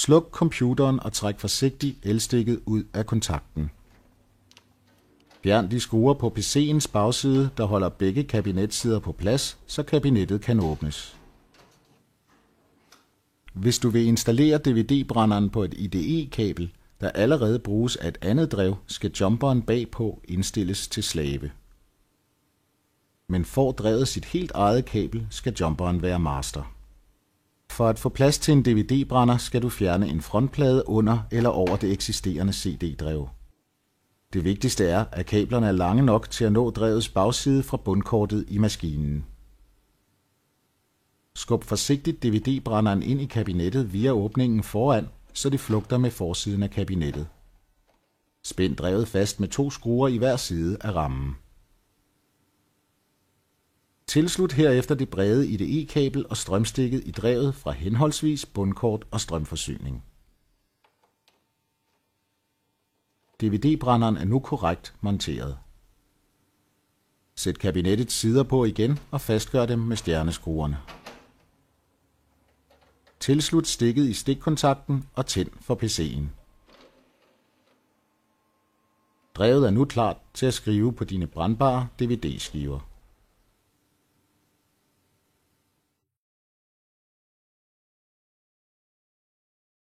Sluk computeren og træk forsigtigt elstikket ud af kontakten. Fjern de skruer på PC'ens bagside, der holder begge kabinetssider på plads, så kabinettet kan åbnes. Hvis du vil installere DVD-brænderen på et IDE-kabel, der allerede bruges af et andet drev, skal jumperen bagpå indstilles til slave. Men får drevet sit helt eget kabel, skal jumperen være master. For at få plads til en DVD-brænder, skal du fjerne en frontplade under eller over det eksisterende CD-drev. Det vigtigste er, at kablerne er lange nok til at nå drevets bagside fra bundkortet i maskinen. Skub forsigtigt DVD-brænderen ind i kabinettet via åbningen foran, så det flugter med forsiden af kabinettet. Spænd drevet fast med 2 skruer i hver side af rammen. Tilslut herefter det brede IDE-kabel og strømstikket i drevet fra henholdsvis bundkort og strømforsyning. DVD-brænderen er nu korrekt monteret. Sæt kabinettets sider på igen og fastgør dem med stjerneskruerne. Tilslut stikket i stikkontakten og tænd for PC'en. Drevet er nu klar til at skrive på dine brandbare DVD-skiver.